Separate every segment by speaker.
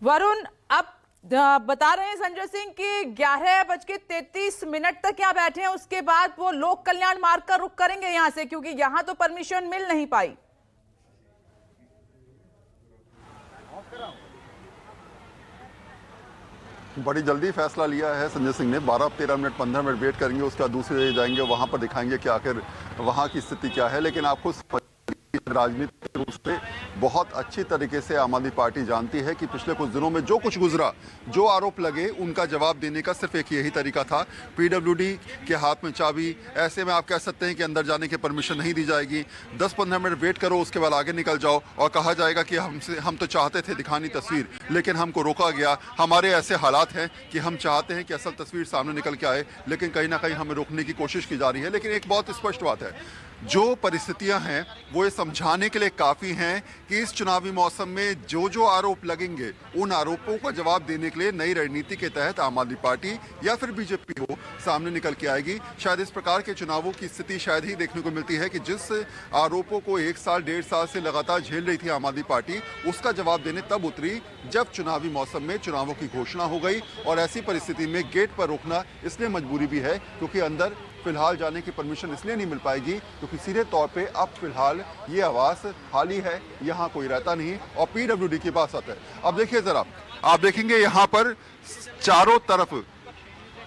Speaker 1: वरुण, अब बता रहे हैं संजय सिंह कि 11:33 तक यहाँ बैठे हैं, उसके बाद वो लोक कल्याण मार्ग का रुख करेंगे यहाँ से, क्योंकि यहाँ तो परमिशन मिल नहीं पाई।
Speaker 2: बड़ी जल्दी फैसला लिया है संजय सिंह ने। 12-13 मिनट 15 मिनट वेट करेंगे, उसके बाद दूसरे जगह जाएंगे, वहां पर दिखाएंगे कि आखिर वहां की स्थिति क्या है। लेकिन आपको राजनीतिक रूप से बहुत अच्छी तरीके से आम आदमी पार्टी जानती है कि पिछले कुछ दिनों में जो कुछ गुजरा, जो आरोप लगे, उनका जवाब देने का सिर्फ एक यही तरीका था। पीडब्ल्यूडी के हाथ में चाबी, ऐसे में आप कह सकते हैं कि अंदर जाने की परमिशन नहीं दी जाएगी। 10-15 मिनट वेट करो, उसके बाद आगे निकल जाओ और कहा जाएगा कि हम तो चाहते थे दिखानी तस्वीर, लेकिन हमको रोका गया। हमारे ऐसे हालात हैं कि हम चाहते हैं कि असल तस्वीर सामने निकल के आए, लेकिन कहीं ना कहीं हमें रोकने की कोशिश की जा रही है। लेकिन एक बहुत स्पष्ट बात है, जो परिस्थितियां हैं वो ये समझाने के लिए काफ़ी हैं कि इस चुनावी मौसम में जो जो आरोप लगेंगे, उन आरोपों का जवाब देने के लिए नई रणनीति के तहत आम आदमी पार्टी या फिर बीजेपी हो सामने निकल के आएगी। शायद इस प्रकार के चुनावों की स्थिति शायद ही देखने को मिलती है कि जिस आरोपों को 1 साल 1.5 साल से लगातार झेल रही थी आम आदमी पार्टी, उसका जवाब देने तब उतरी जब चुनावी मौसम में चुनावों की घोषणा हो गई। और ऐसी परिस्थिति में गेट पर रोकना इसलिए मजबूरी भी है क्योंकि अंदर फिलहाल जाने की परमिशन इसलिए नहीं मिल पाएगी क्योंकि सीधे तौर पे अब फिलहाल ये आवास खाली है, यहाँ कोई रहता नहीं और पीडब्ल्यूडी के पास आता है। अब देखिए जरा, आप देखेंगे यहाँ पर चारों तरफ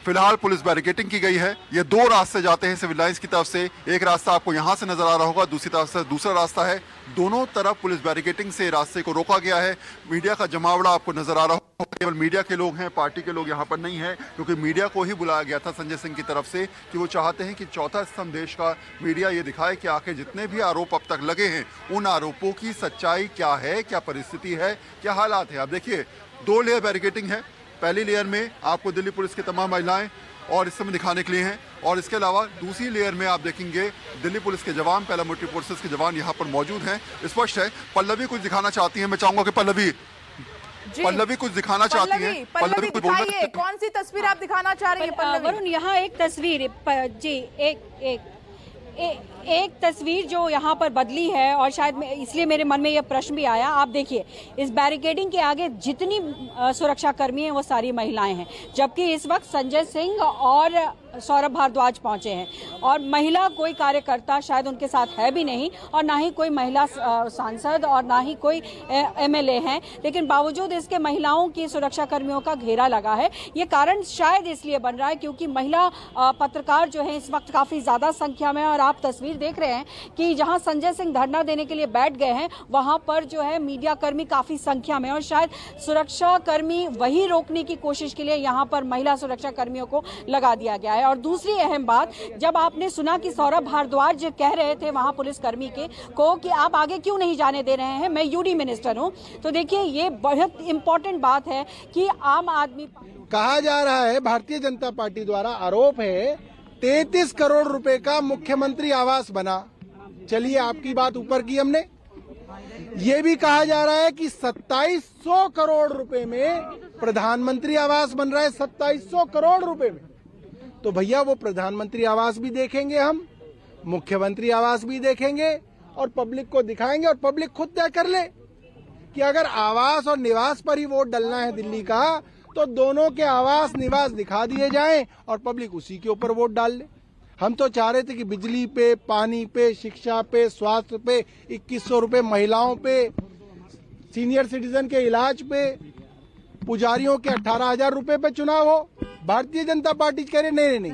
Speaker 2: फिलहाल पुलिस बैरिकेडिंग की गई है। ये 2 रास्ते जाते हैं सिविल लाइंस की तरफ से, एक रास्ता आपको यहाँ से नजर आ रहा होगा, दूसरी तरफ से दूसरा रास्ता है। दोनों तरफ पुलिस बैरिकेडिंग से रास्ते को रोका गया है। मीडिया का जमावड़ा आपको नजर आ रहा होगा, केवल मीडिया के लोग हैं, पार्टी के लोग यहाँ पर नहीं है, क्योंकि मीडिया को ही बुलाया गया था संजय सिंह की तरफ से कि वो चाहते हैं कि चौथा स्तंभ देश का मीडिया ये दिखाए कि आखिर जितने भी आरोप अब तक लगे हैं, उन आरोपों की सच्चाई क्या है, क्या परिस्थिति है, क्या हालात है। आप देखिए 2 लेयर बैरिकेडिंग है। पहली लेयर में आपको दिल्ली पुलिस की तमाम महिलाएं और इस समय दिखाने के लिए हैं, और इसके अलावा दूसरी लेयर में आप देखेंगे दिल्ली पुलिस के जवान, पैरामिलिट्री फोर्सेस के जवान यहाँ पर मौजूद हैं। स्पष्ट है पल्लवी कुछ दिखाना चाहती है। मैं चाहूंगा कि पल्लवी कुछ दिखाना चाहती है।
Speaker 1: पल्लवी दिखाइए, कौन सी तस्वीर आप दिखाना चाह रही है?
Speaker 3: वरुण, यहाँ एक तस्वीर जी, एक तस्वीर जो यहाँ पर बदली है और शायद इसलिए मेरे मन में यह प्रश्न भी आया। आप देखिए, इस बैरिकेडिंग के आगे जितनी सुरक्षा कर्मी हैं वो सारी महिलाएं हैं, जबकि इस वक्त संजय सिंह और सौरभ भारद्वाज पहुंचे हैं और महिला कोई कार्यकर्ता शायद उनके साथ है भी नहीं, और ना ही कोई महिला सांसद और ना ही कोई एमएलए हैं। लेकिन बावजूद इसके महिलाओं की सुरक्षा कर्मियों का घेरा लगा है। ये कारण शायद इसलिए बन रहा है क्योंकि महिला पत्रकार जो है इस वक्त काफी ज्यादा संख्या में, और आप तस्वीर देख रहे हैं कि जहां संजय सिंह धरना देने के लिए बैठ गए हैं वहां पर जो है मीडिया कर्मी काफी संख्या में, और शायद सुरक्षा कर्मी वही रोकने की कोशिश के लिए यहाँ पर महिला सुरक्षा कर्मियों को लगा दिया गया है। और दूसरी अहम बात, जब आपने सुना कि सौरभ भारद्वाज कह रहे थे वहां पुलिसकर्मी को कि आप आगे क्यों नहीं जाने दे रहे हैं, मैं यूडी मिनिस्टर हूं, तो देखिए ये बहुत इंपॉर्टेंट बात है कि आम आदमी,
Speaker 4: कहा जा रहा है भारतीय जनता पार्टी द्वारा आरोप है 33 करोड़ रुपए का मुख्यमंत्री आवास बना। चलिए आपकी बात ऊपर की हमने। ये भी कहा जा रहा है कि 2700 करोड़ रुपए में प्रधानमंत्री आवास बन रहा है, 2700 करोड़ रुपए में। तो भैया वो प्रधानमंत्री आवास भी देखेंगे, हम मुख्यमंत्री आवास भी देखेंगे और पब्लिक को दिखाएंगे, और पब्लिक खुद तय कर ले कि अगर आवास और निवास पर ही वोट डालना है दिल्ली का, तो दोनों के आवास निवास दिखा दिए जाएं और पब्लिक उसी के ऊपर वोट डाल ले। हम तो चाह रहे थे कि बिजली पे, पानी पे, शिक्षा पे, स्वास्थ्य पे 2100 रुपए, महिलाओं पे, सीनियर सिटीजन के इलाज पे, पुजारियों के 18,000 रुपए पे चुनाव हो। भारतीय जनता पार्टी कह रही नहीं,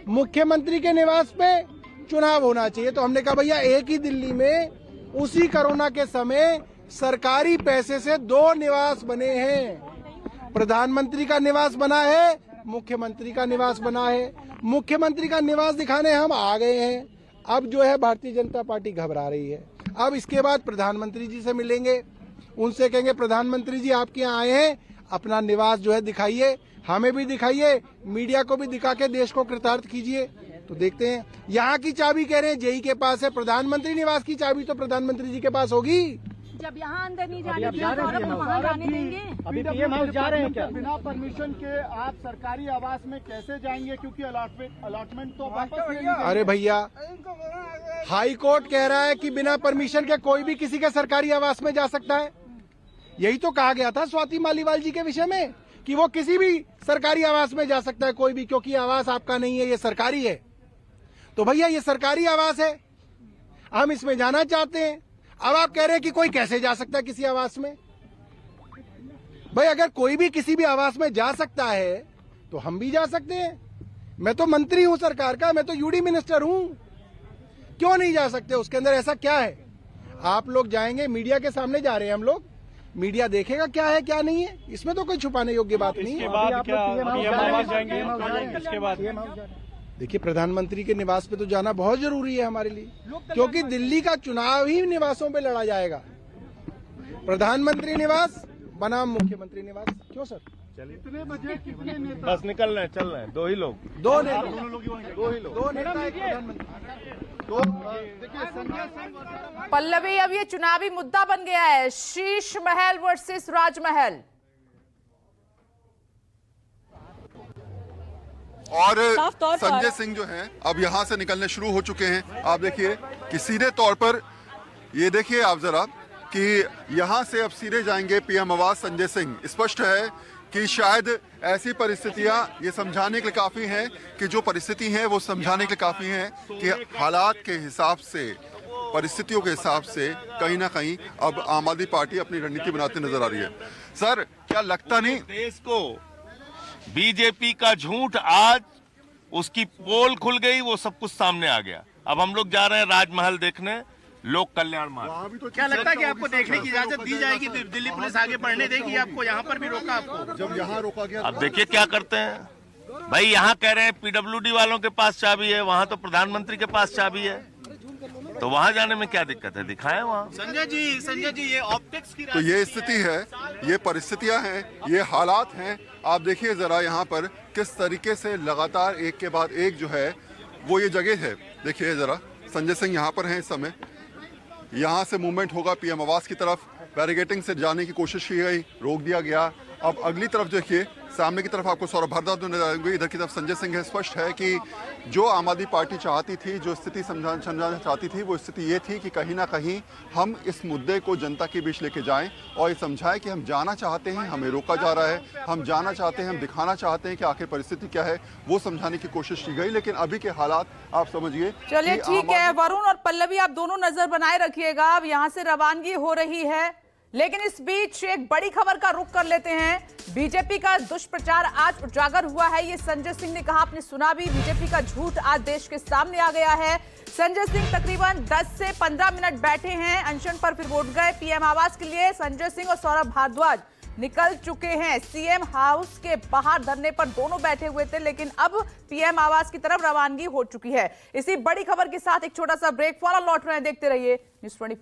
Speaker 4: मुख्यमंत्री के निवास पे चुनाव होना चाहिए। तो हमने कहा भैया एक ही दिल्ली में उसी कोरोना के समय सरकारी पैसे से 2 निवास बने हैं। प्रधानमंत्री का निवास बना है, मुख्यमंत्री का निवास बना है। मुख्यमंत्री का निवास दिखाने हम आ गए हैं। अब जो है भारतीय जनता पार्टी घबरा रही है। अब इसके बाद प्रधानमंत्री जी से मिलेंगे, उनसे कहेंगे प्रधानमंत्री जी आपके यहाँ आए हैं, अपना निवास जो है दिखाइए, हमें भी दिखाइए, मीडिया को भी दिखा के देश को कृतार्थ कीजिए। तो देखते हैं, यहाँ की चाबी कह रहे हैं जेई के पास है, प्रधानमंत्री निवास की चाबी तो प्रधानमंत्री जी के पास होगी।
Speaker 3: जब यहाँ अंदर नहीं जाने दिया, वहाँ जाने देंगे।
Speaker 5: अभी पीएम हाउस जा रहे हैं क्या? बिना परमिशन के आप सरकारी आवास में कैसे जाएंगे, क्योंकि अलॉटमेंट तो वापस।
Speaker 4: अरे भैया, हाई कोर्ट कह रहा है कि बिना परमिशन के कोई भी किसी के सरकारी आवास में जा सकता है। यही तो कहा गया था स्वाति मालीवाल जी के विषय में कि वो किसी भी सरकारी आवास में जा सकता है कोई भी, क्योंकि आवास आपका नहीं है, ये सरकारी है। तो भैया ये सरकारी आवास है, हम इसमें जाना चाहते हैं। अब आप कह रहे हैं कि कोई कैसे जा सकता है किसी आवास में। भाई अगर कोई भी किसी भी आवास में जा सकता है तो हम भी जा सकते हैं। मैं तो मंत्री हूं सरकार का, मैं तो यूडी मिनिस्टर हूं, क्यों नहीं जा सकते? उसके अंदर ऐसा क्या है? आप लोग जाएंगे, मीडिया के सामने जा रहे हैं हम लोग, मीडिया देखेगा क्या है क्या नहीं है, इसमें तो कोई छुपाने योग्य बात नहीं है।
Speaker 5: इसके बाद
Speaker 4: देखिए प्रधानमंत्री के निवास पे तो जाना बहुत जरूरी है हमारे लिए, क्योंकि दिल्ली का चुनाव ही निवासों पे लड़ा जाएगा। प्रधानमंत्री निवास बनाम मुख्यमंत्री निवास। क्यों सर?
Speaker 5: कितने बजे कितने नेता?
Speaker 6: बस निकल रहे हैं, चल रहे हैं, दो ही लोग।
Speaker 4: दो नेता,
Speaker 5: दो नेता एक प्रधानमंत्री। तो देखिए संजय सिंह
Speaker 1: पल्लवी, अब ये चुनावी मुद्दा बन गया है, शीश महल वर्सेस राजमहल।
Speaker 2: और
Speaker 3: साफ तौर पर
Speaker 2: संजय सिंह जो हैं अब यहाँ से निकलने शुरू हो चुके हैं। आप देखिए कि सीधे तौर पर ये देखिए आप जरा कि यहाँ से अब सीधे जाएंगे पीएम आवास संजय सिंह। स्पष्ट है कि शायद ऐसी परिस्थितियां ये समझाने के लिए काफी हैं कि जो परिस्थिति है वो समझाने के लिए काफी है कि हालात के हिसाब से, परिस्थितियों के हिसाब से कहीं ना कहीं अब आम आदमी पार्टी अपनी रणनीति बनाते नजर आ रही है। सर क्या लगता नहीं
Speaker 6: देश को बीजेपी का झूठ, आज उसकी पोल खुल गई, वो सब कुछ सामने आ गया। अब हम लोग जा रहे हैं राजमहल देखने, लोक कल्याण मार्ग।
Speaker 7: क्या लगता है कि आपको देखने की इजाजत दी जाएगी? दिल्ली पुलिस आगे बढ़ने देगी आपको? यहाँ पर भी रोका आपको?
Speaker 2: जब यहाँ रोका गया
Speaker 6: अब देखिए क्या करते हैं। भाई यहाँ कह रहे हैं पीडब्ल्यूडी वालों के पास चाबी है, वहाँ तो प्रधानमंत्री के पास चाबी है, तो वहाँ जाने में क्या दिक्कत है? दिखाएं वहाँ।
Speaker 7: संजय जी ये ऑप्टिक्स की
Speaker 2: तो ये स्थिति है, ये परिस्थितियां हैं, ये हालात हैं। आप देखिए जरा यहाँ पर किस तरीके से लगातार एक के बाद एक जो है वो ये जगह है। देखिए जरा संजय सिंह यहाँ पर हैं इस समय, यहाँ से मूवमेंट होगा पीएम आवास की तरफ, बैरिकेडिंग से जाने की कोशिश की गई, रोक दिया गया। अब अगली तरफ देखिए, सामने की तरफ आपको सौरभ भारद्वाज नजर आएंगे, इधर की तरफ संजय सिंह है। स्पष्ट है कि जो आम आदमी पार्टी चाहती थी, जो स्थिति समझाना चाहती थी, वो स्थिति ये थी कि कहीं ना कहीं हम इस मुद्दे को जनता के बीच लेके जाएं और ये समझाएं कि हम जाना चाहते हैं, हमें रोका जा रहा है, हम जाना चाहते हैं, हम दिखाना चाहते हैं कि आखिर परिस्थिति क्या है, वो समझाने की कोशिश की गई। लेकिन अभी के हालात आप समझिए।
Speaker 1: चलिए ठीक है, वरुण और पल्लवी आप दोनों नजर बनाए रखिएगा। अब यहाँ से रवानगी हो रही है, लेकिन इस बीच एक बड़ी खबर का रुख कर लेते हैं। बीजेपी का दुष्प्रचार आज उजागर हुआ है। ये संजय सिंह ने कहा, आपने सुना भी, बीजेपी का झूठ आज देश के सामने आ गया है। संजय सिंह तकरीबन 10 से 15 मिनट बैठे हैं अनशन पर, फिर वोट गए पीएम आवास के लिए। संजय सिंह और सौरभ भारद्वाज निकल चुके हैं। सीएम हाउस के बाहर धरने पर दोनों बैठे हुए थे, लेकिन अब पीएम आवास की तरफ रवानगी हो चुकी है। इसी बड़ी खबर के साथ एक छोटा सा ब्रेक, फौरन लौट रहे हैं, देखते रहिए न्यूज़ 24।